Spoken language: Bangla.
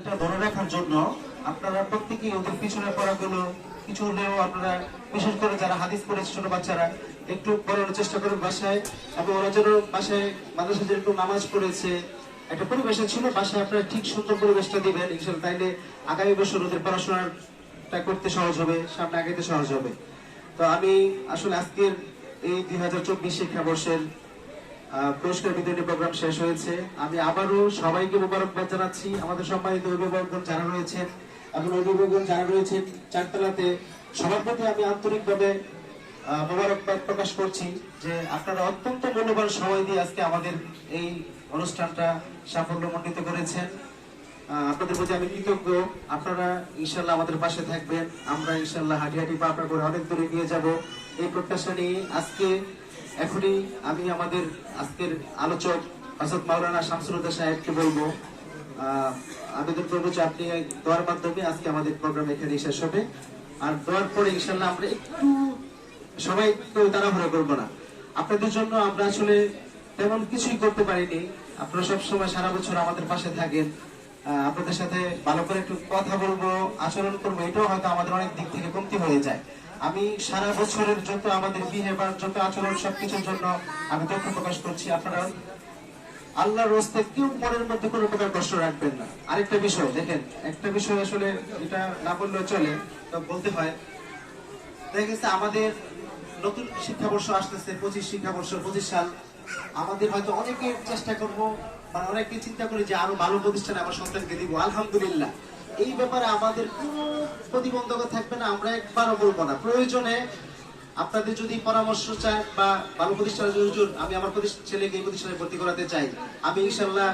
এটা ধরে রাখার জন্য আপনারা প্রত্যেকেই ওদের পিছনে পড়াগুলো কিছু হলেও আপনারা, বিশেষ করে যারা হাদিস পড়েছে ছোট বাচ্চারা, একটু পড়ানোর চেষ্টা করেন বাসায়। এবং ওরা যেন বাসায় মাদ্রাসা যেরকম নামাজ পড়েছে একটা পরিবেশে ছিল, বাসায় আপনারা ঠিক সুন্দর পরিবেশটা দিবেন ইনশাল্লাহ। তাইলে আগামী বছর ওদের পড়াশোনাটা করতে সহজ হবে, সামনে আগাইতে সহজ হবে। তো আমি আসলে আজকের এই 2024 শিক্ষাবর্ষের পুরস্কার বিতরণী প্রোগ্রাম শেষ হয়েছে। আমি আবারও সবাইকে মোবারকবাদ জানাচ্ছি। আমাদের সম্মানিত অভিভাবকগণ যারা রয়েছেন এবং অভিভাবকগণ যারা রয়েছেন চারতলাতে, সবার প্রতি আমি আন্তরিকভাবে মোবারকবাদ প্রকাশ করছি যে আপনারা অত্যন্ত মূল্যবান সময় দিয়ে আজকে আমাদের এই অনুষ্ঠানটা সাফল্যমণ্ডিত করেছেন। আপনাদের প্রতি আমি কৃতজ্ঞ। আপনারা ইনশাল্লাহ আমাদের পাশে থাকবেন, আমরা ইনশাল্লাহ হাঁটি হাঁটি পা পা করে অনেক দূরে নিয়ে যাব এই প্রত্যাশা নিয়ে এখনই আমি আমাদের আজকের আলোচক হযরত মাওলানা শামসুল হুদা সাহেবকে বলবো, আবেদন করবো যে আপনি দোয়ার মাধ্যমে আজকে আমাদের প্রোগ্রাম এখানে শেষ হবে। আর দোয়ার পরে ইনশাল্লাহ আমরা একটু সবাই কেউ তাড়াহুড়া করবো না। আপনাদের জন্য আমরা আসলে তেমন কিছুই করতে পারিনি। আপনারা সবসময় সারা বছর আমাদের পাশে থাকেন, আপনাদের সাথে ভালো করে একটু কথা বলবো, আচরণ করবো, এটাও হয়তো আমাদের অনেক দিক থেকে কমতি হয়ে যায়। আমি সারা বছরের যত আমাদের বিহেভিয়ার, যত আচরণ, সবকিছুর জন্য আমি দুঃখ প্রকাশ করছি। আপনারা আল্লাহর রাস্তায় কেউ মনের মধ্যে কোনো প্রকার কষ্ট রাখবেন না। আরেকটা বিষয় দেখেন, একটা বিষয় আসলে এটা না বললেও চলে, তো বলতে হয়। দেখা গেছে আমাদের নতুন শিক্ষাবর্ষ আসতেছে, 25 শিক্ষাবর্ষ, 25 সাল। আমাদের হয়তো অনেকে চেষ্টা করবো, মানে অনেকে চিন্তা করি যে আরো ভালো প্রতিষ্ঠানে আমার সন্তানকে দিব। আলহামদুলিল্লাহ, এই ব্যাপারে আমাদের কোনো প্রতিবন্ধকতা থাকবে না, আমরা একবারও বলবো না। প্রয়োজনে আপনাদের যদি পরামর্শ চান বা ভালো প্রতিষ্ঠানের জন্য, আমি আমার ছেলেকে এই প্রতিষ্ঠানে ভর্তি করাতে চাই, আমি ইনশাল্লাহ